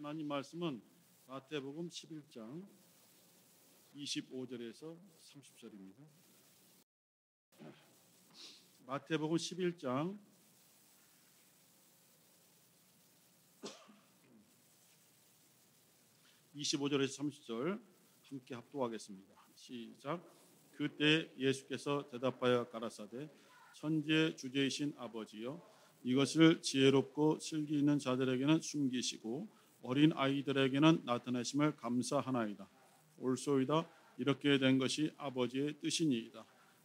하나님 말씀은 마태복음 11장 25절에서 30절입니다. 마태복음 11장 25절에서 30절 함께 합독하겠습니다. 시작. 그때 예수께서 대답하여 가라사대 천지의 주제이신 아버지여 이것을 지혜롭고 슬기 있는 자들에게는 숨기시고 어린 아이들에게는 나타내심을 감사하나이다. 옳소이다. 이렇게 된 것이 아버지의 뜻이니이다.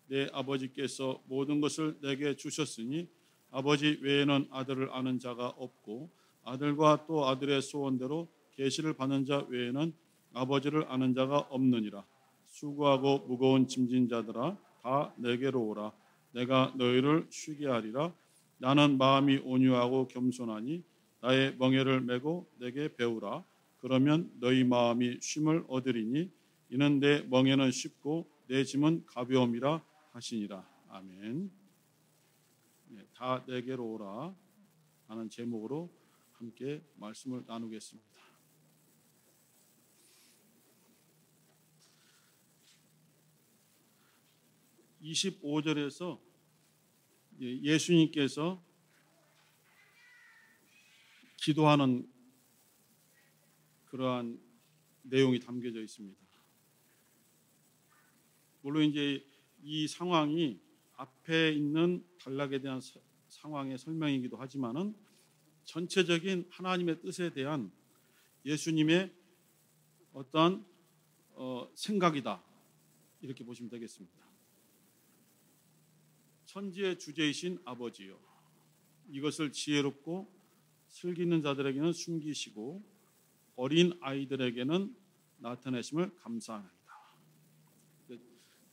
내 아버지께서 모든 것을 내게 주셨으니 아버지 외에는 아들을 아는 자가 없고 아들과 또 아들의 소원대로 계시를 받는 자 외에는 아버지를 아는 자가 없느니라. 수고하고 무거운 짐진 자들아 다 내게로 오라. 내가 너희를 쉬게 하리라. 나는 마음이 온유하고 겸손하니 나의 멍에를 메고 내게 배우라. 그러면 너희 마음이 쉼을 얻으리니 이는 내 멍에는 쉽고 내 짐은 가벼움이라 하시니라. 아멘. 다 내게로 오라 하는 제목으로 함께 말씀을 나누겠습니다. (25절에서) 예수님께서 기도하는 그러한 내용이 담겨져 있습니다. 물론 이제 이 상황이 앞에 있는 단락에 대한 상황의 설명이기도 하지만은 전체적인 하나님의 뜻에 대한 예수님의 어떤 생각이다 이렇게 보시면 되겠습니다. 천지의 주제이신 아버지요 이것을 지혜롭고 슬기 있는 자들에게는 숨기시고 어린 아이들에게는 나타내심을 감사합니다.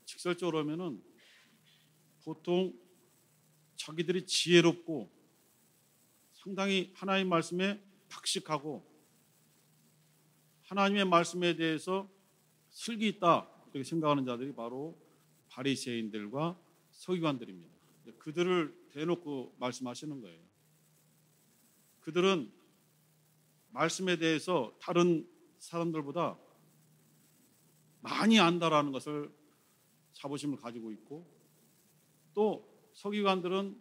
직설적으로 하면은 보통 자기들이 지혜롭고 상당히 하나님 말씀에 박식하고 하나님의 말씀에 대해서 슬기 있다 이렇게 생각하는 자들이 바로 바리새인들과 서기관들입니다. 그들을 대놓고 말씀하시는 거예요. 그들은 말씀에 대해서 다른 사람들보다 많이 안다라는 것을 자부심을 가지고 있고 또 서기관들은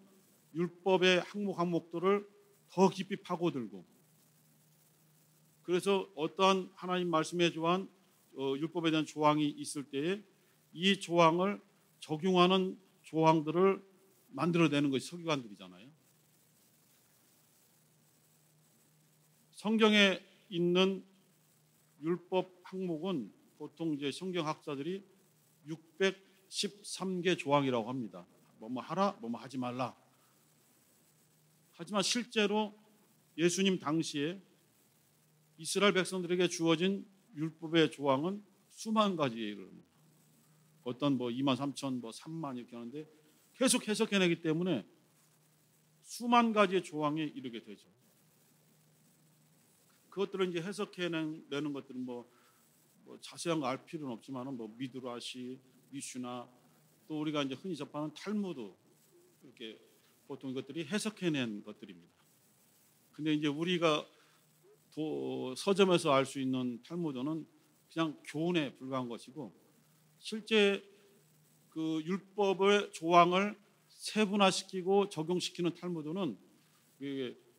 율법의 항목들을 더 깊이 파고들고 그래서 어떠한 하나님 말씀에 대한 율법에 대한 조항이 있을 때에 이 조항을 적용하는 조항들을 만들어내는 것이 서기관들이잖아요. 성경에 있는 율법 항목은 보통 이제 성경학자들이 613개 조항이라고 합니다. 뭐뭐 하라, 뭐뭐 하지 말라. 하지만 실제로 예수님 당시에 이스라엘 백성들에게 주어진 율법의 조항은 수만 가지에 이릅니다. 어떤 2만 3천, 3만 이렇게 하는데 계속 해석해내기 때문에 수만 가지의 조항에 이르게 되죠. 그것들을 이제 해석해내는 것들은 자세한 거 알 필요는 없지만은 미드라시, 미슈나 또 우리가 이제 흔히 접하는 탈무드 이렇게 보통 이것들이 해석해낸 것들입니다. 근데 이제 우리가 서점에서 알 수 있는 탈무드는 그냥 교훈에 불과한 것이고 실제 그 율법의 조항을 세분화시키고 적용시키는 탈무드는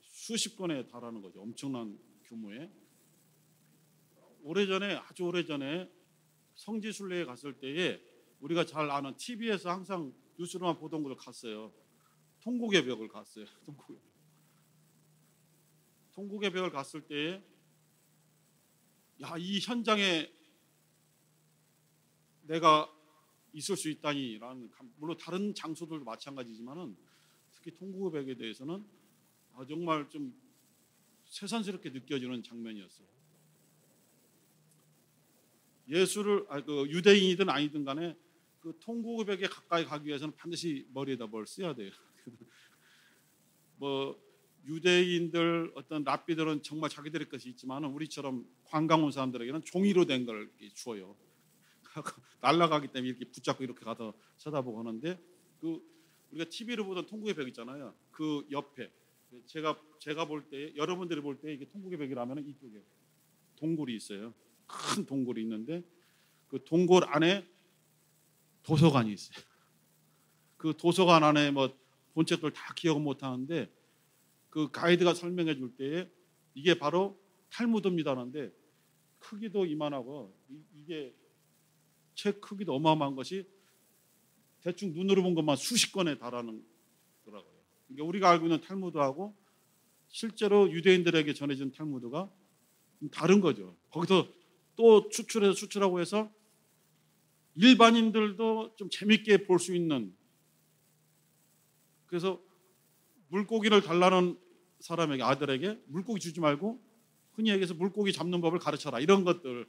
수십 권에 달하는 거죠. 엄청난 규모의. 아주 오래전에 성지순례에 갔을 때에 우리가 잘 아는 TV에서 항상 뉴스로만 보던 곳을 갔어요. 통곡의 벽을 갔어요. 통곡의 벽을 갔을 때에 이 현장에 내가 있을 수 있다니라는, 물론 다른 장소들도 마찬가지지만은 특히 통곡의 벽에 대해서는 정말 좀 새삼스럽게 느껴지는 장면이었어요. 유대인이든 아니든 간에 그 통곡의 벽에 가까이 가기 위해서는 반드시 머리에다 뭘 써야 돼요. 유대인들 어떤 랍비들은 정말 자기들의 것이 있지만은 우리처럼 관광 온 사람들에게는 종이로 된 걸 주어요. 날아가기 때문에 이렇게 붙잡고 이렇게 가서 쳐다보고 하는데 우리가 TV로 보던 통곡의 벽 있잖아요. 그 옆에 제가 볼 때, 여러분들이 볼 때 이게 통곡의 벽이라면 이쪽에 동굴이 있어요. 큰 동굴이 있는데 그 동굴 안에 도서관이 있어요. 그 도서관 안에 뭐 본책들 다 기억은 못 하는데 그 가이드가 설명해 줄 때에 이게 바로 탈무드입니다는데 크기도 이만하고 이게 책 크기도 어마어마한 것이 대충 눈으로 본 것만 수십 권에 달하는 거라고요. 그러니까 우리가 알고 있는 탈무드하고 실제로 유대인들에게 전해진 탈무드가 다른 거죠. 거기서 또 추출해서 추출하고 해서 일반인들도 좀 재밌게 볼 수 있는, 그래서 물고기를 달라는 사람에게, 아들에게 물고기 주지 말고 흔히 얘기해서 물고기 잡는 법을 가르쳐라, 이런 것들,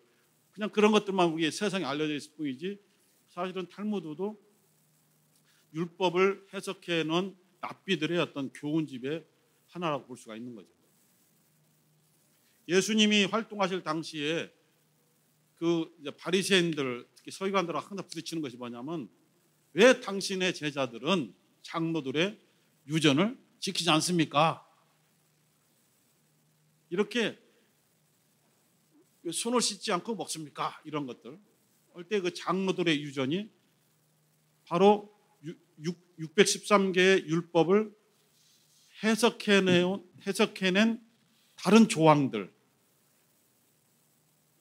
그냥 그런 것들만 우리 세상에 알려져 있을 뿐이지 사실은 탈무드도 율법을 해석해 놓은 랍비들의 어떤 교훈집의 하나라고 볼 수가 있는 거죠. 예수님이 활동하실 당시에 그 바리새인들, 특히 서기관들하고 항상 부딪히는 것이 뭐냐면 왜 당신의 제자들은 장로들의 유전을 지키지 않습니까? 이렇게 손을 씻지 않고 먹습니까? 이런 것들. 할 때 그 장로들의 유전이 바로 613개의 율법을 해석해낸 다른 조항들,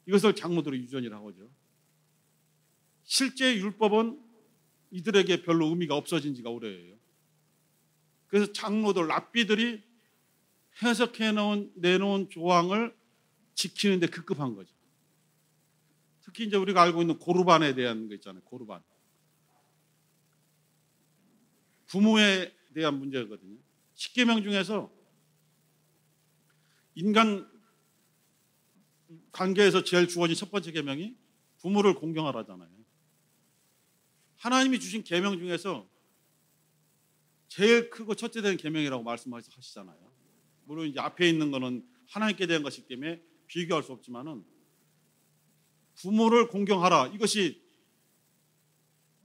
이것을 장로들의 유전이라고 하죠. 실제 율법은 이들에게 별로 의미가 없어진 지가 오래예요. 그래서 장로들, 랍비들이 내놓은 조항을 지키는데 급급한 거죠. 특히 이제 우리가 알고 있는 고르반에 대한 거 있잖아요. 고르반. 부모에 대한 문제거든요. 10계명 중에서 인간 관계에서 제일 주어진 첫 번째 계명이 부모를 공경하라잖아요. 하나님이 주신 계명 중에서 제일 크고 첫째 되는 계명이라고 말씀하시잖아요. 물론 이제 앞에 있는 거는 하나님께 대한 것이기 때문에 비교할 수 없지만은 부모를 공경하라, 이것이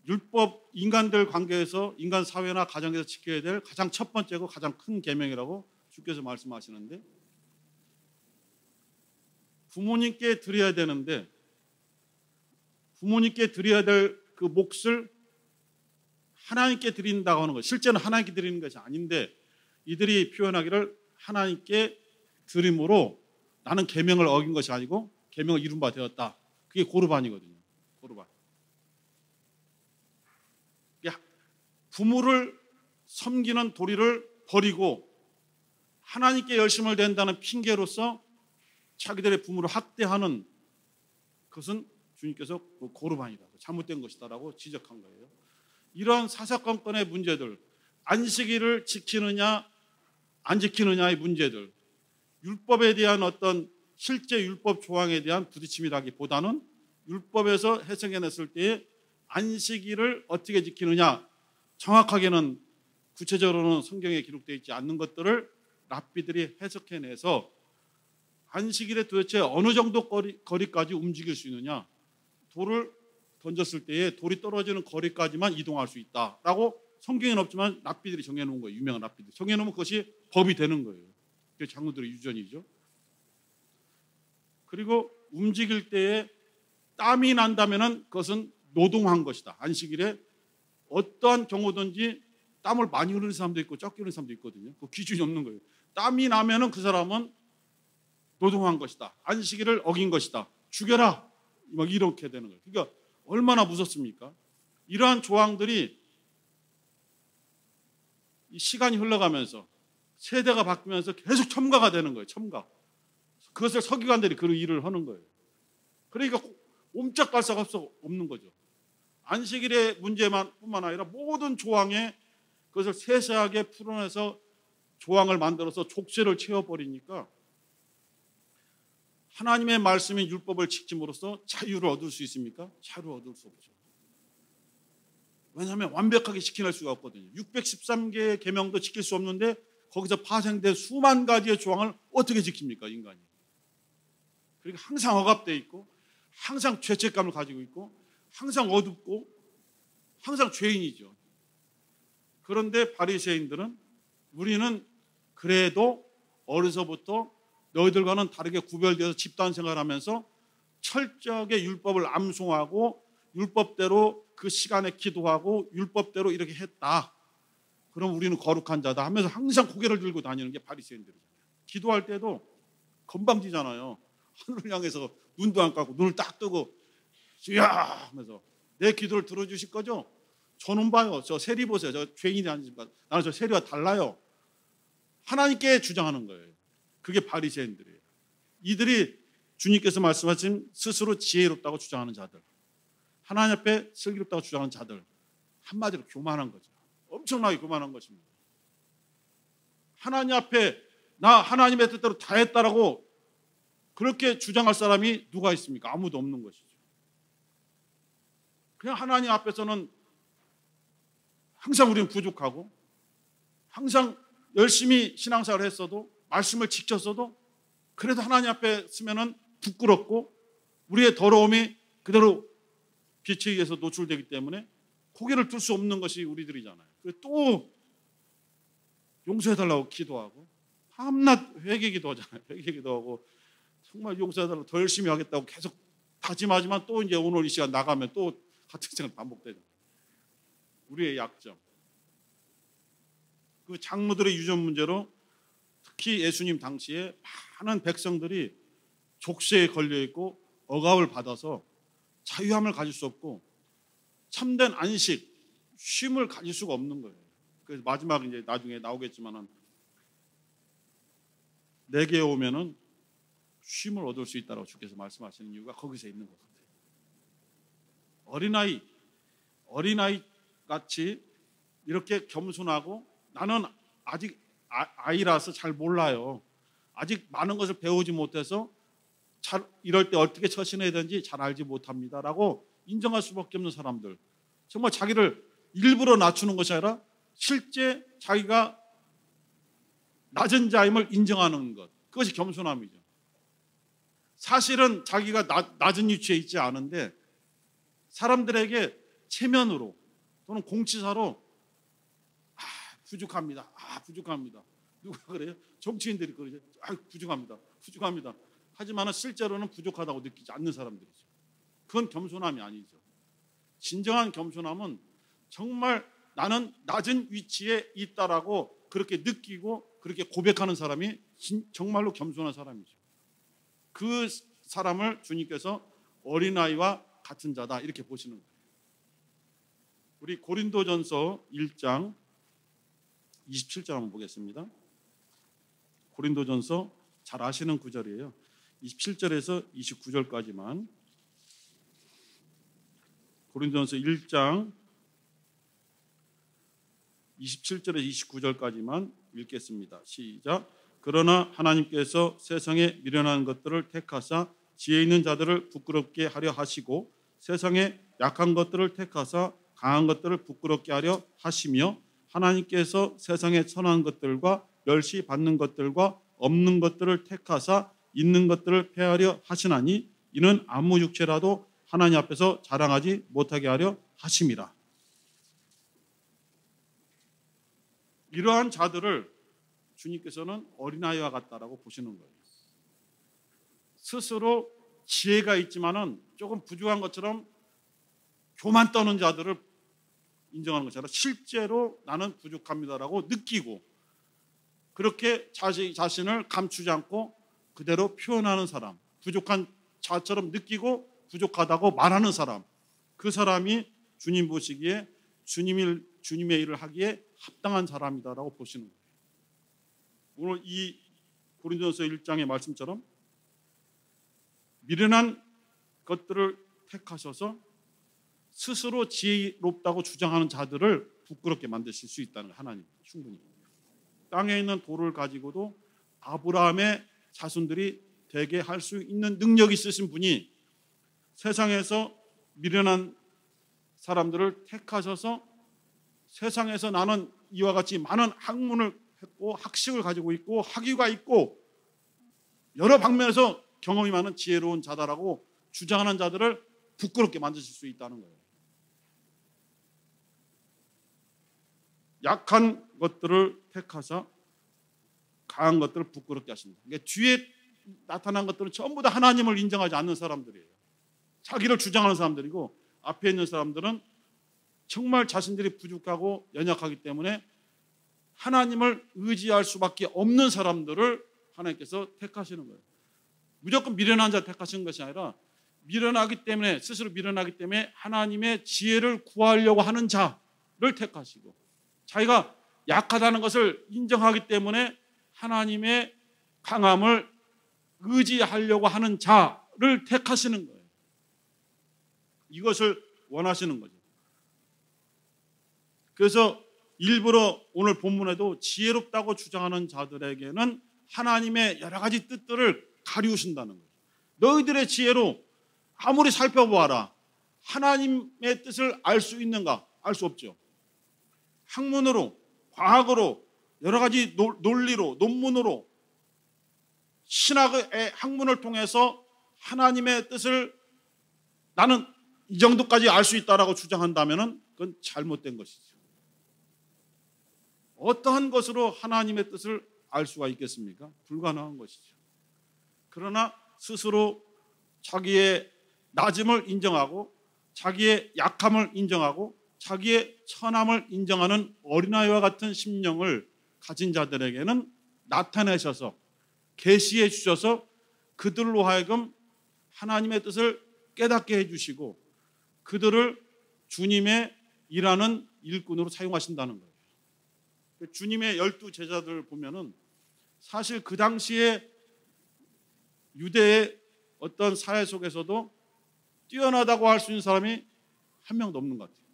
율법, 인간들 관계에서, 인간 사회나 가정에서 지켜야 될 가장 첫 번째고 가장 큰 계명이라고 주께서 말씀하시는데, 부모님께 드려야 되는데 부모님께 드려야 될 그 몫을 하나님께 드린다고 하는 것, 실제는 하나님께 드리는 것이 아닌데 이들이 표현하기를 하나님께 드림으로 나는 계명을 어긴 것이 아니고 계명을 이룬 바 되었다. 그게 고르반이거든요. 고르반. 부모를 섬기는 도리를 버리고 하나님께 열심을 댄다는 핑계로서 자기들의 부모를 학대하는 것은 주님께서 고르반이다, 잘못된 것이다라고 지적한 거예요. 이런 사사건건의 문제들, 안식일을 지키느냐 안 지키느냐의 문제들, 율법에 대한 어떤 실제 율법 조항에 대한 부딪힘이라기보다는 율법에서 해석해냈을 때에 안식일을 어떻게 지키느냐, 정확하게는 구체적으로는 성경에 기록되어 있지 않는 것들을 랍비들이 해석해내서 안식일에 도대체 어느 정도 거리까지 움직일 수 있느냐, 돌을 던졌을 때에 돌이 떨어지는 거리까지만 이동할 수 있다라고 성경에는 없지만 랍비들이 정해놓은 거예요. 유명한 랍비들 정해놓으면 그것이 법이 되는 거예요. 그게 장로들의 유전이죠. 그리고 움직일 때에 땀이 난다면은 그것은 노동한 것이다. 안식일에 어떠한 경우든지 땀을 많이 흐르는 사람도 있고 적게 흐르는 사람도 있거든요. 그 기준이 없는 거예요. 땀이 나면은 그 사람은 노동한 것이다. 안식일을 어긴 것이다. 죽여라. 막 이렇게 되는 거예요. 그러니까 얼마나 무섭습니까? 이러한 조항들이 시간이 흘러가면서 세대가 바뀌면서 계속 첨가가 되는 거예요. 첨가. 그것을 서기관들이 그 일을 하는 거예요. 그러니까 옴짝달싹 없는 거죠. 안식일의 문제뿐만 아니라 모든 조항에 그것을 세세하게 풀어내서 조항을 만들어서 족쇄를 채워버리니까 하나님의 말씀인 율법을 지킴으로써 자유를 얻을 수 있습니까? 자유를 얻을 수 없죠. 왜냐하면 완벽하게 지켜낼 수가 없거든요. 613개의 계명도 지킬 수 없는데 거기서 파생된 수만 가지의 조항을 어떻게 지킵니까, 인간이? 그러니까 항상 억압되어 있고 항상 죄책감을 가지고 있고 항상 어둡고 항상 죄인이죠. 그런데 바리새인들은 우리는 그래도 어려서부터 너희들과는 다르게 구별되어서 집단 생활하면서 철저하게 율법을 암송하고 율법대로 그 시간에 기도하고 율법대로 이렇게 했다. 그럼 우리는 거룩한 자다 하면서 항상 고개를 들고 다니는 게 바리새인들이잖아요. 기도할 때도 건방지잖아요. 하늘을 향해서 눈도 안 감고 눈을 딱 뜨고 주야 하면서 내 기도를 들어주실 거죠? 저는 봐요. 저 세리 보세요. 저 죄인이 아니지만 나는 저 세리와 달라요. 하나님께 주장하는 거예요. 그게 바리새인들이에요. 이들이 주님께서 말씀하신 스스로 지혜롭다고 주장하는 자들, 하나님 앞에 슬기롭다고 주장하는 자들, 한마디로 교만한 거죠. 엄청나게 교만한 것입니다. 하나님 앞에 나 하나님의 뜻대로 다 했다라고 그렇게 주장할 사람이 누가 있습니까? 아무도 없는 것이죠. 그냥 하나님 앞에서는 항상 우리는 부족하고 항상 열심히 신앙생활을 했어도 말씀을 지켰어도 그래도 하나님 앞에 서면은 부끄럽고 우리의 더러움이 그대로 빛에 의해서 노출되기 때문에 고개를 들 수 없는 것이 우리들이잖아요. 또 용서해달라고 기도하고 밤낮 회개 기도하잖아요. 회개 기도하고 정말 용서해달라고 더 열심히 하겠다고 계속 다짐하지만 또 이제 오늘 이 시간 나가면 또 같은 생각 반복되잖아요. 우리의 약점. 그 장로들의 유전 문제로 특히 예수님 당시에 많은 백성들이 족쇄에 걸려있고 억압을 받아서 자유함을 가질 수 없고 참된 안식, 쉼을 가질 수가 없는 거예요. 그래서 마지막 이제 나중에 나오겠지만은 내게 오면은 쉼을 얻을 수 있다고 주께서 말씀하시는 이유가 거기서 있는 것 같아요. 어린아이 같이 이렇게 겸손하고 나는 아직 아이라서 잘 몰라요. 아직 많은 것을 배우지 못해서 이럴 때 어떻게 처신해야 되는지 잘 알지 못합니다라고 인정할 수밖에 없는 사람들. 정말 자기를 일부러 낮추는 것이 아니라 실제 자기가 낮은 자임을 인정하는 것. 그것이 겸손함이죠. 사실은 자기가 낮은 위치에 있지 않은데 사람들에게 체면으로 또는 공치사로 부족합니다. 부족합니다. 누가 그래요? 정치인들이 그러죠. 부족합니다. 하지만 실제로는 부족하다고 느끼지 않는 사람들이죠. 그건 겸손함이 아니죠. 진정한 겸손함은 정말 나는 낮은 위치에 있다라고 그렇게 느끼고 그렇게 고백하는 사람이 정말로 겸손한 사람이죠. 그 사람을 주님께서 어린아이와 같은 자다 이렇게 보시는 거예요. 우리 고린도전서 1장 27절 한번 보겠습니다. 고린도전서 잘 아시는 구절이에요. 27절에서 29절까지만 고린도전서 1장 27절에서 29절까지만 읽겠습니다. 시작. 그러나 하나님께서 세상에 미련한 것들을 택하사 지혜 있는 자들을 부끄럽게 하려 하시고 세상에 약한 것들을 택하사 강한 것들을 부끄럽게 하려 하시며 하나님께서 세상에 선한 것들과 멸시받는 것들과 없는 것들을 택하사 있는 것들을 폐하려 하시나니 이는 아무 육체라도 하나님 앞에서 자랑하지 못하게 하려 하심이라. 이러한 자들을 주님께서는 어린아이와 같다라고 보시는 거예요. 스스로 지혜가 있지만은 조금 부족한 것처럼 교만 떠는 자들을 인정하는 것처럼 실제로 나는 부족합니다라고 느끼고 그렇게 자신을 감추지 않고 그대로 표현하는 사람, 부족한 자처럼 느끼고 부족하다고 말하는 사람, 그 사람이 주님 보시기에 주님의 일을 하기에 합당한 사람이다라고 보시는 거예요. 오늘 이 고린도전서 1장의 말씀처럼 미련한 것들을 택하셔서 스스로 지혜롭다고 주장하는 자들을 부끄럽게 만드실 수 있다는 거예요. 하나님 충분히. 땅에 있는 돌을 가지고도 아브라함의 자손들이 되게 할 수 있는 능력이 있으신 분이 세상에서 미련한 사람들을 택하셔서 세상에서 나는 이와 같이 많은 학문을 했고 학식을 가지고 있고 학위가 있고 여러 방면에서 경험이 많은 지혜로운 자다라고 주장하는 자들을 부끄럽게 만드실 수 있다는 거예요. 약한 것들을 택하사 강한 것들을 부끄럽게 하신다. 그러니까 뒤에 나타난 것들은 전부 다 하나님을 인정하지 않는 사람들이에요. 자기를 주장하는 사람들이고, 앞에 있는 사람들은 정말 자신들이 부족하고 연약하기 때문에 하나님을 의지할 수밖에 없는 사람들을 하나님께서 택하시는 거예요. 무조건 미련한 자 택하시는 것이 아니라 미련하기 때문에, 스스로 미련하기 때문에 하나님의 지혜를 구하려고 하는 자를 택하시고, 자기가 약하다는 것을 인정하기 때문에 하나님의 강함을 의지하려고 하는 자를 택하시는 거예요. 이것을 원하시는 거죠. 그래서 일부러 오늘 본문에도 지혜롭다고 주장하는 자들에게는 하나님의 여러 가지 뜻들을 가리우신다는 거예요. 너희들의 지혜로 아무리 살펴보아라, 하나님의 뜻을 알 수 있는가? 알 수 없죠. 학문으로, 과학으로, 여러 가지 논리로, 논문으로, 신학의 학문을 통해서 하나님의 뜻을 나는 이 정도까지 알 수 있다라고 주장한다면 그건 잘못된 것이죠. 어떠한 것으로 하나님의 뜻을 알 수가 있겠습니까? 불가능한 것이죠. 그러나 스스로 자기의 낮음을 인정하고, 자기의 약함을 인정하고, 자기의 천함을 인정하는 어린아이와 같은 심령을 가진 자들에게는 나타내셔서 계시해 주셔서 그들로 하여금 하나님의 뜻을 깨닫게 해주시고 그들을 주님의 일하는 일꾼으로 사용하신다는 거예요. 주님의 12 제자들을 보면은 사실 그 당시에 유대의 어떤 사회 속에서도 뛰어나다고 할 수 있는 사람이 한 명도 없는 것 같아요.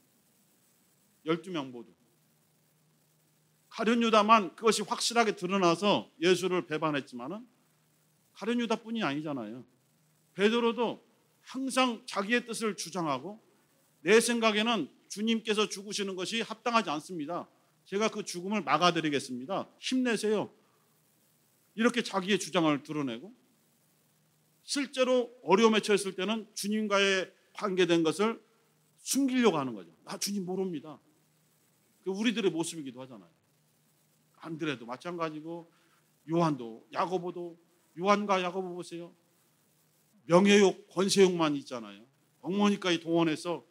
12명 모두. 가룟 유다만 그것이 확실하게 드러나서 예수를 배반했지만은 가룟 유다뿐이 아니잖아요. 베드로도 항상 자기의 뜻을 주장하고, 내 생각에는 주님께서 죽으시는 것이 합당하지 않습니다. 제가 그 죽음을 막아드리겠습니다. 힘내세요. 이렇게 자기의 주장을 드러내고, 실제로 어려움에 처했을 때는 주님과의 관계된 것을 숨기려고 하는 거죠. 나 주님 모릅니다. 그 우리들의 모습이기도 하잖아요. 안드레도 마찬가지고, 요한도, 야고보도, 요한과 야고보 보세요. 명예욕, 권세욕만 있잖아요. 어머니까지 동원해서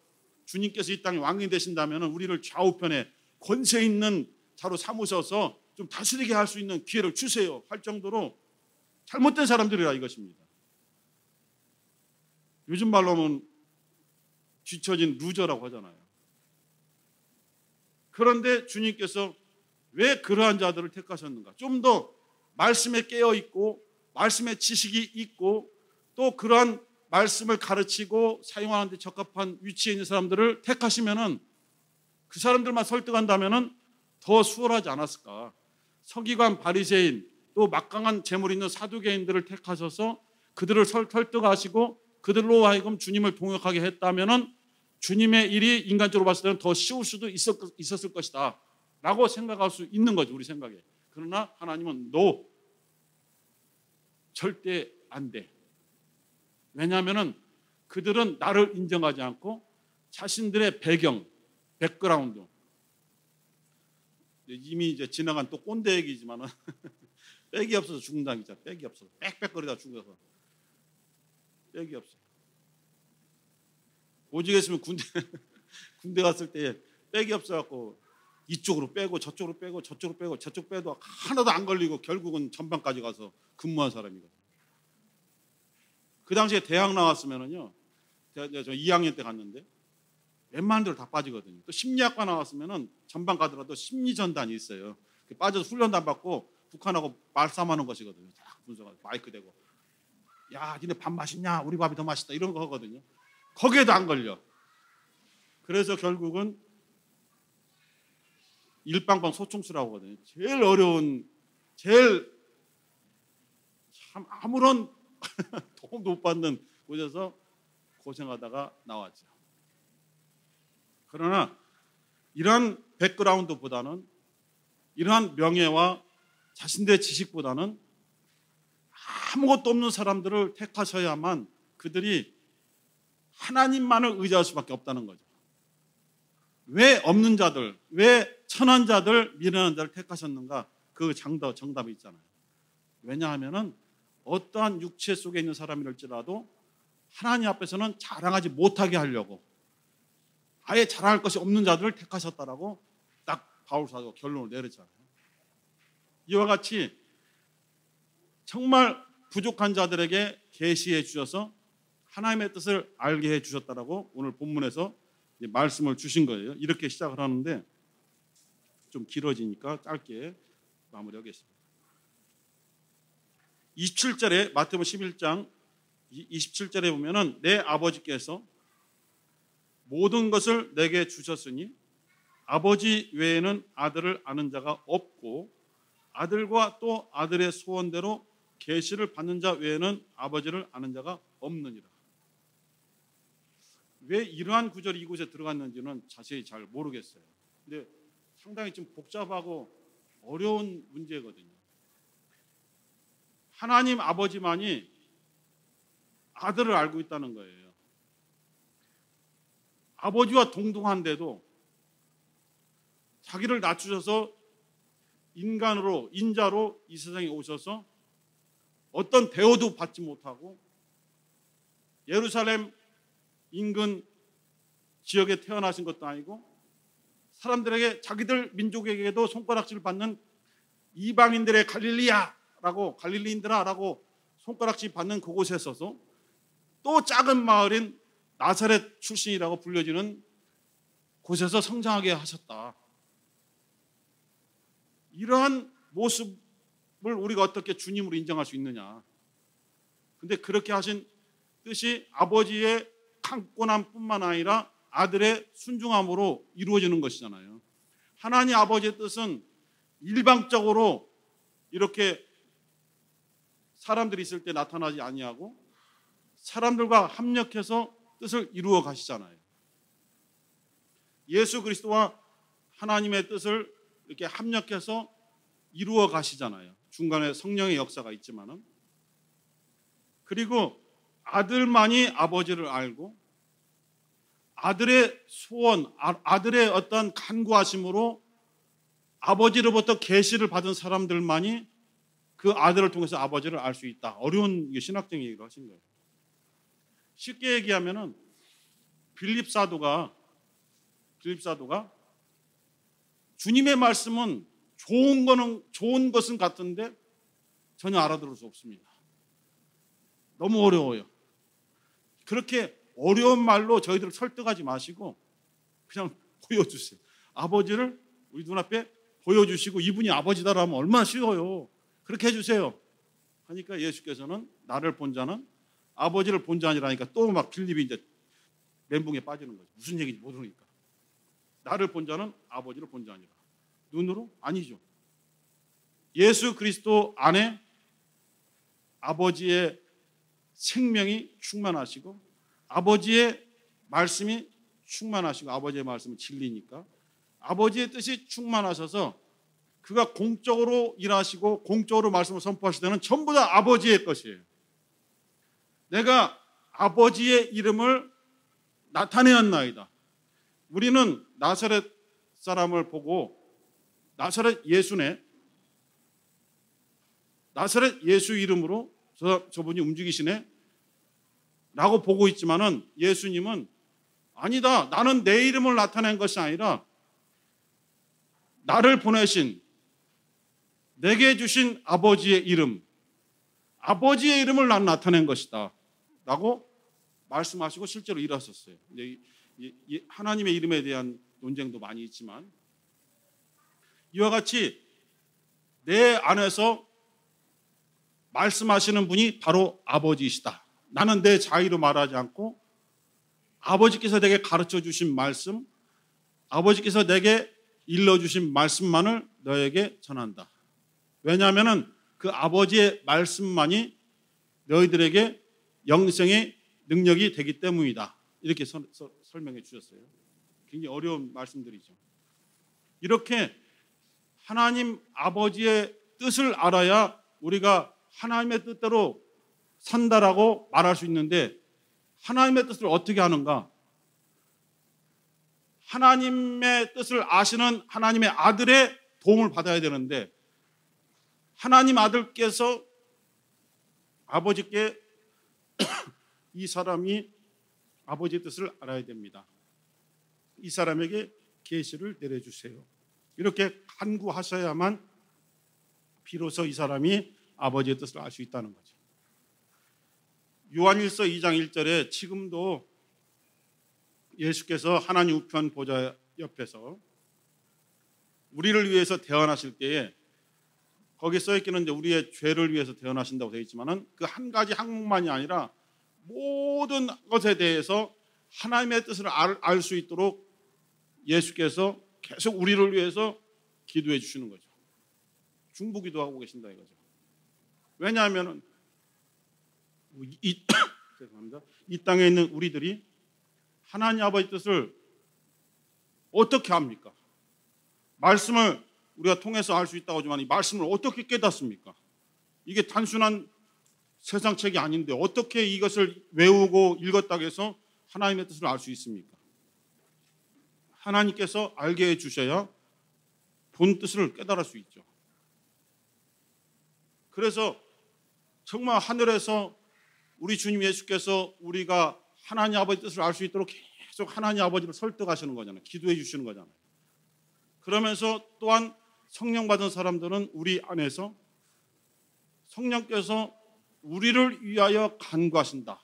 주님께서 이 땅에 왕이 되신다면 우리를 좌우편에 권세 있는 자로 삼으셔서 좀 다스리게 할 수 있는 기회를 주세요 할 정도로 잘못된 사람들이라 이것입니다. 요즘 말로 하면 뒤처진 루저라고 하잖아요. 그런데 주님께서 왜 그러한 자들을 택하셨는가? 좀 더 말씀에 깨어있고 말씀의 지식이 있고 또 그러한 말씀을 가르치고 사용하는 데 적합한 위치에 있는 사람들을 택하시면은, 그 사람들만 설득한다면은 더 수월하지 않았을까? 서기관, 바리새인, 또 막강한 재물 있는 사두개인들을 택하셔서 그들을 설득하시고 그들로 하여금 주님을 동역하게 했다면은 주님의 일이 인간적으로 봤을 때는 더 쉬울 수도 있었을 것이다 라고 생각할 수 있는 거죠, 우리 생각에. 그러나 하나님은 no, 절대 안 돼. 왜냐하면 그들은 나를 인정하지 않고 자신들의 배경, 백그라운드, 이미 이제 지나간 또 꼰대 얘기지만은 빽이 없어서 죽는다는 거죠. 빽이 없어서 빽빽거리다 죽어서 빽이 없어. 오직했으면 군대 갔을 때 빽이 없어갖고 이쪽으로 빼고 저쪽으로 빼고 저쪽으로 빼고 저쪽 빼도 하나도 안 걸리고 결국은 전방까지 가서 근무한 사람이거든. 그 당시에 대학 나왔으면은요, 저 2학년 때 갔는데 웬만한 데로 다 빠지거든요. 또 심리학과 나왔으면은 전방 가더라도 심리전단이 있어요. 빠져서 훈련도 받고 북한하고 말싸움하는 것이거든요. 다 분석하고 마이크 대고, 야, 니네 밥 맛있냐? 우리 밥이 더 맛있다. 이런 거 하거든요. 거기에도 안 걸려. 그래서 결국은 일방방 소총수라고 하거든요. 제일 어려운, 제일 참 아무런 도움도 못 받는 곳에서 고생하다가 나왔죠. 그러나 이러한 백그라운드보다는, 이러한 명예와 자신들의 지식보다는 아무것도 없는 사람들을 택하셔야만 그들이 하나님만을 의지할 수밖에 없다는 거죠. 왜 없는 자들, 왜 천한 자들, 미련한 자를 택하셨는가? 그 정답이 있잖아요. 왜냐하면은 어떠한 육체 속에 있는 사람일지라도 하나님 앞에서는 자랑하지 못하게 하려고 아예 자랑할 것이 없는 자들을 택하셨다라고 딱 바울 사도가 결론을 내렸잖아요. 이와 같이 정말 부족한 자들에게 계시해 주셔서 하나님의 뜻을 알게 해 주셨다라고 오늘 본문에서 말씀을 주신 거예요. 이렇게 시작을 하는데 좀 길어지니까 짧게 마무리하겠습니다. 27절에 마태복음 11장 27절에 보면은 내 아버지께서 모든 것을 내게 주셨으니 아버지 외에는 아들을 아는 자가 없고 아들과 또 아들의 소원대로 계시를 받는 자 외에는 아버지를 아는 자가 없느니라. 왜 이러한 구절이 이곳에 들어갔는지는 자세히 잘 모르겠어요. 근데 상당히 좀 복잡하고 어려운 문제거든요. 하나님 아버지만이 아들을 알고 있다는 거예요. 아버지와 동등한데도 자기를 낮추셔서 인간으로, 인자로 이 세상에 오셔서 어떤 대우도 받지 못하고 예루살렘 인근 지역에 태어나신 것도 아니고 사람들에게 자기들 민족에게도 손가락질 받는 이방인들의 갈릴리인들아라고 손가락질 받는 그곳에 서서 또 작은 마을인 나사렛 출신이라고 불려지는 곳에서 성장하게 하셨다. 이러한 모습을 우리가 어떻게 주님으로 인정할 수 있느냐. 근데 그렇게 하신 뜻이 아버지의 강권함뿐만 아니라 아들의 순종함으로 이루어지는 것이잖아요. 하나님 아버지의 뜻은 일방적으로 이렇게 사람들이 있을 때 나타나지 아니하고 사람들과 합력해서 뜻을 이루어 가시잖아요. 예수 그리스도와 하나님의 뜻을 이렇게 합력해서 이루어 가시잖아요. 중간에 성령의 역사가 있지만은. 그리고 아들만이 아버지를 알고 아들의 소원, 아들의 어떤 간구하심으로 아버지로부터 계시를 받은 사람들만이 그 아들을 통해서 아버지를 알 수 있다. 어려운 신학적인 얘기를 하신 거예요. 쉽게 얘기하면은 빌립 사도가 주님의 말씀은 좋은 것은 같은데 전혀 알아들을 수 없습니다. 너무 어려워요. 그렇게 어려운 말로 저희들을 설득하지 마시고 그냥 보여주세요. 아버지를 우리 눈앞에 보여주시고 이분이 아버지다라고 하면 얼마나 쉬워요. 그렇게 해주세요. 하니까 예수께서는 나를 본 자는 아버지를 본 자 아니라니까 또 막 빌립이 이제 멘붕에 빠지는 거죠. 무슨 얘기인지 모르니까. 나를 본 자는 아버지를 본 자 아니라. 눈으로? 아니죠. 예수 그리스도 안에 아버지의 생명이 충만하시고 아버지의 말씀이 충만하시고 아버지의 말씀은 진리니까 아버지의 뜻이 충만하셔서 그가 공적으로 일하시고 공적으로 말씀을 선포하실 때는 전부 다 아버지의 것이에요. 내가 아버지의 이름을 나타내었나이다. 우리는 나사렛 사람을 보고 나사렛 예수네, 나사렛 예수 이름으로 저분이 움직이시네 라고 보고 있지만은 예수님은 아니다. 나는 내 이름을 나타낸 것이 아니라 나를 보내신 내게 주신 아버지의 이름, 아버지의 이름을 난 나타낸 것이다 라고 말씀하시고 실제로 일하셨어요. 하나님의 이름에 대한 논쟁도 많이 있지만 이와 같이 내 안에서 말씀하시는 분이 바로 아버지이시다. 나는 내 자의로 말하지 않고 아버지께서 내게 가르쳐 주신 말씀, 아버지께서 내게 일러주신 말씀만을 너에게 전한다. 왜냐하면 그 아버지의 말씀만이 너희들에게 영생의 능력이 되기 때문이다. 이렇게 설명해 주셨어요. 굉장히 어려운 말씀들이죠. 이렇게 하나님 아버지의 뜻을 알아야 우리가 하나님의 뜻대로 산다라고 말할 수 있는데 하나님의 뜻을 어떻게 하는가? 하나님의 뜻을 아시는 하나님의 아들의 도움을 받아야 되는데 하나님 아들께서 아버지께 이 사람이 아버지의 뜻을 알아야 됩니다. 이 사람에게 계시를 내려주세요. 이렇게 간구하셔야만 비로소 이 사람이 아버지의 뜻을 알 수 있다는 거죠. 요한일서 2장 1절에 지금도 예수께서 하나님 우편 보좌 옆에서 우리를 위해서 대언하실 때에 거기에 써있기는 이제 우리의 죄를 위해서 대언하신다고 되어 있지만은 그 한 가지 항목만이 아니라 모든 것에 대해서 하나님의 뜻을 알 수 있도록 예수께서 계속 우리를 위해서 기도해 주시는 거죠. 중보기도하고 계신다 이거죠. 왜냐하면은 죄송합니다. 이 땅에 있는 우리들이 하나님 아버지 뜻을 어떻게 합니까? 말씀을 우리가 통해서 알 수 있다고 하지만 이 말씀을 어떻게 깨닫습니까? 이게 단순한 세상 책이 아닌데 어떻게 이것을 외우고 읽었다고 해서 하나님의 뜻을 알 수 있습니까? 하나님께서 알게 해주셔야 본 뜻을 깨달을 수 있죠. 그래서 정말 하늘에서 우리 주님 예수께서 우리가 하나님 아버지 뜻을 알 수 있도록 계속 하나님 아버지를 설득하시는 거잖아요. 기도해 주시는 거잖아요. 그러면서 또한 성령 받은 사람들은 우리 안에서 성령께서 우리를 위하여 간구하신다.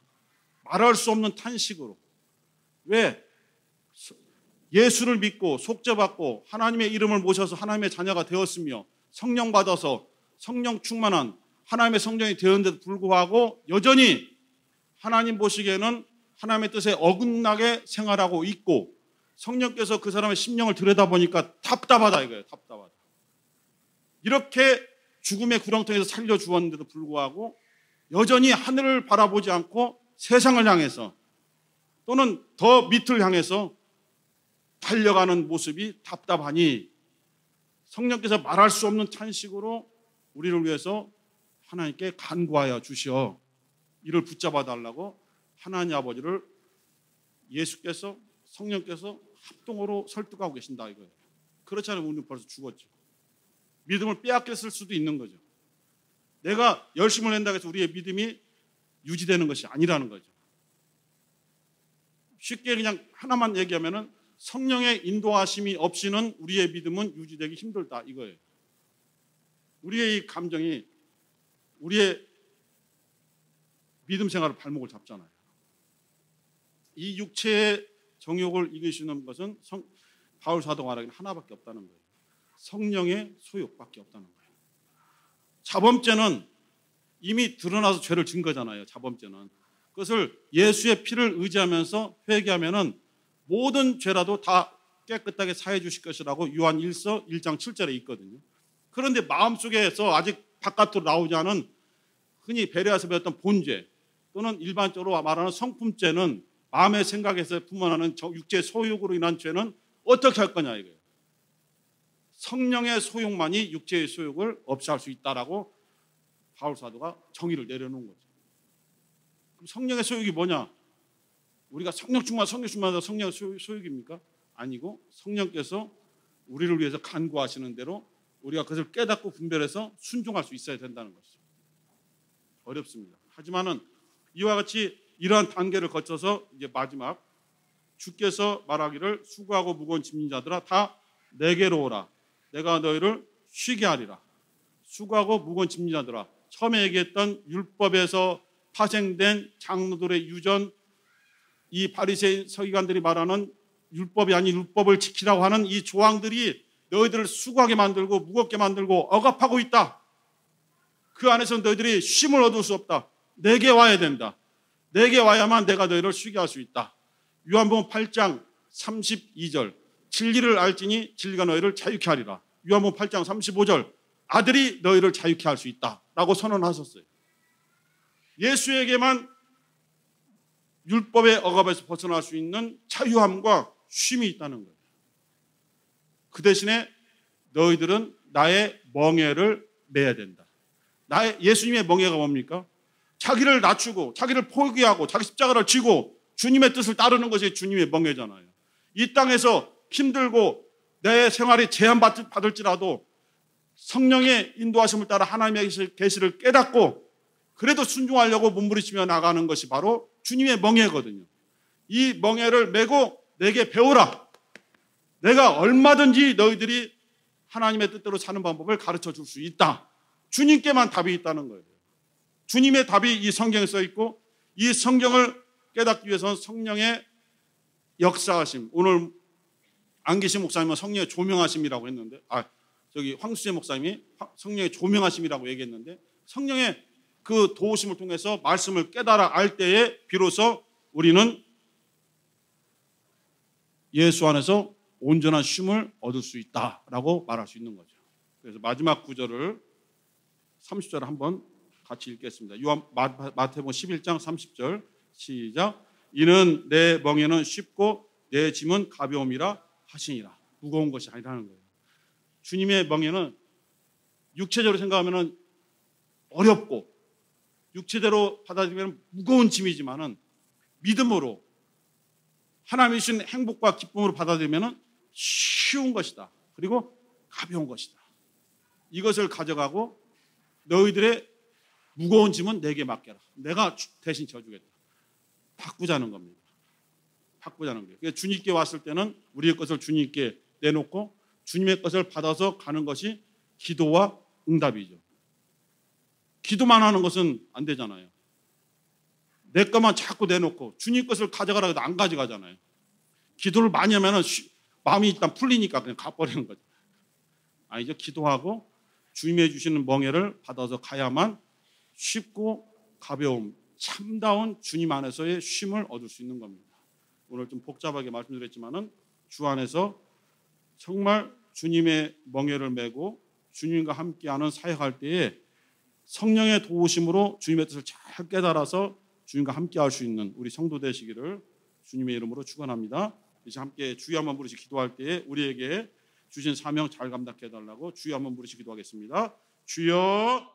말할 수 없는 탄식으로. 왜? 예수를 믿고 속죄받고 하나님의 이름을 모셔서 하나님의 자녀가 되었으며 성령 받아서 성령 충만한 하나님의 성전이 되었는데도 불구하고 여전히 하나님 보시기에는 하나님의 뜻에 어긋나게 생활하고 있고 성령께서 그 사람의 심령을 들여다보니까 답답하다 이거예요. 답답하다. 이렇게 죽음의 구렁텅이에서 살려주었는데도 불구하고 여전히 하늘을 바라보지 않고 세상을 향해서 또는 더 밑을 향해서 달려가는 모습이 답답하니 성령께서 말할 수 없는 탄식으로 우리를 위해서 하나님께 간구하여 주시어 이를 붙잡아 달라고 하나님 아버지를 예수께서 성령께서 합동으로 설득하고 계신다 이거예요. 그렇지 않으면 우리는 벌써 죽었죠. 믿음을 빼앗겼을 수도 있는 거죠. 내가 열심을 낸다고 해서 우리의 믿음이 유지되는 것이 아니라는 거죠. 쉽게 그냥 하나만 얘기하면은 성령의 인도하심이 없이는 우리의 믿음은 유지되기 힘들다 이거예요. 우리의 이 감정이 우리의 믿음 생활을 발목을 잡잖아요. 이 육체의 정욕을 이길 수 있는 것은 바울 사도가 말하기는 하나밖에 없다는 거예요. 성령의 소욕밖에 없다는 거예요. 자범죄는 이미 드러나서 죄를 진 거잖아요. 자범죄는. 그것을 예수의 피를 의지하면서 회개하면은 모든 죄라도 다 깨끗하게 사해 주실 것이라고 요한 1서 1장 7절에 있거든요. 그런데 마음속에서 아직 바깥으로 나오지 않은 흔히 베레아서 배웠던 본죄 또는 일반적으로 말하는 성품죄는 마음의 생각에서 품어나는 육체의 소욕으로 인한 죄는 어떻게 할 거냐 이거예요. 성령의 소욕만이 육체의 소욕을 없애할 수 있다라고 바울 사도가 정의를 내려놓은 거죠. 그럼 성령의 소욕이 뭐냐? 우리가 성령 충만하다 성령의 소욕입니까? 아니고 성령께서 우리를 위해서 간구하시는 대로 우리가 그것을 깨닫고 분별해서 순종할 수 있어야 된다는 것이죠. 어렵습니다. 하지만은 이와 같이 이러한 단계를 거쳐서 이제 마지막 주께서 말하기를 수고하고 무거운 짐진 자들아 다 내게로 오라. 내가 너희를 쉬게 하리라. 수고하고 무거운 짐진 자들아. 처음에 얘기했던 율법에서 파생된 장로들의 유전, 이 바리새인 서기관들이 말하는 율법이 아닌 율법을 지키라고 하는 이 조항들이 너희들을 수고하게 만들고 무겁게 만들고 억압하고 있다. 그 안에서 너희들이 쉼을 얻을 수 없다. 내게 와야 된다. 내게 와야만 내가 너희를 쉬게 할 수 있다. 요한복음 8장 32절 진리를 알지니 진리가 너희를 자유케 하리라. 요한복음 8장 35절 아들이 너희를 자유케 할 수 있다 라고 선언하셨어요. 예수에게만 율법의 억압에서 벗어날 수 있는 자유함과 쉼이 있다는 거예요. 그 대신에 너희들은 나의 멍에를 매야 된다. 예수님의 멍에가 뭡니까? 자기를 낮추고 자기를 포기하고 자기 십자가를 지고 주님의 뜻을 따르는 것이 주님의 멍에잖아요. 이 땅에서 힘들고 내 생활이 제한받을지라도 성령의 인도하심을 따라 하나님의 계시를 깨닫고 그래도 순종하려고 몸부림치며 나가는 것이 바로 주님의 멍에거든요. 이 멍에를 메고 내게 배우라. 내가 얼마든지 너희들이 하나님의 뜻대로 사는 방법을 가르쳐 줄 수 있다. 주님께만 답이 있다는 거예요. 주님의 답이 이 성경에 써 있고, 이 성경을 깨닫기 위해서는 성령의 역사하심, 오늘 안기신 목사님은 성령의 조명하심이라고 했는데, 황수재 목사님이 성령의 조명하심이라고 얘기했는데, 성령의 그 도우심을 통해서 말씀을 깨달아 알 때에 비로소 우리는 예수 안에서 온전한 쉼을 얻을 수 있다라고 말할 수 있는 거죠. 그래서 마지막 구절을 30절을 한번 같이 읽겠습니다. 마태복음 11장 30절 시작. 이는 내 멍에는 쉽고 내 짐은 가벼움이라 하시니라. 무거운 것이 아니라는 거예요. 주님의 멍에는 육체적으로 생각하면 어렵고 육체대로 받아들이면 무거운 짐이지만은 믿음으로 하나님이 주신 행복과 기쁨으로 받아들이면 쉬운 것이다. 그리고 가벼운 것이다. 이것을 가져가고 너희들의 무거운 짐은 내게 맡겨라. 내가 대신 져주겠다. 바꾸자는 겁니다. 바꾸자는 거예요. 주님께 왔을 때는 우리의 것을 주님께 내놓고 주님의 것을 받아서 가는 것이 기도와 응답이죠. 기도만 하는 것은 안 되잖아요. 내 것만 자꾸 내놓고 주님 것을 가져가라 해도 안 가져가잖아요. 기도를 많이 하면 마음이 일단 풀리니까 그냥 가버리는 거죠. 아니죠. 기도하고 주님이 주시는 멍에를 받아서 가야만 쉽고 가벼움, 참다운 주님 안에서의 쉼을 얻을 수 있는 겁니다. 오늘 좀 복잡하게 말씀드렸지만은 주 안에서 정말 주님의 멍에를 메고 주님과 함께하는 사역할 때에 성령의 도우심으로 주님의 뜻을 잘 깨달아서 주님과 함께할 수 있는 우리 성도 되시기를 주님의 이름으로 축원합니다. 이제 함께 주여 한번 부르시 기도할 때에 우리에게 주신 사명 잘 감당해 달라고 주여 한번 부르시 기도하겠습니다. 주여.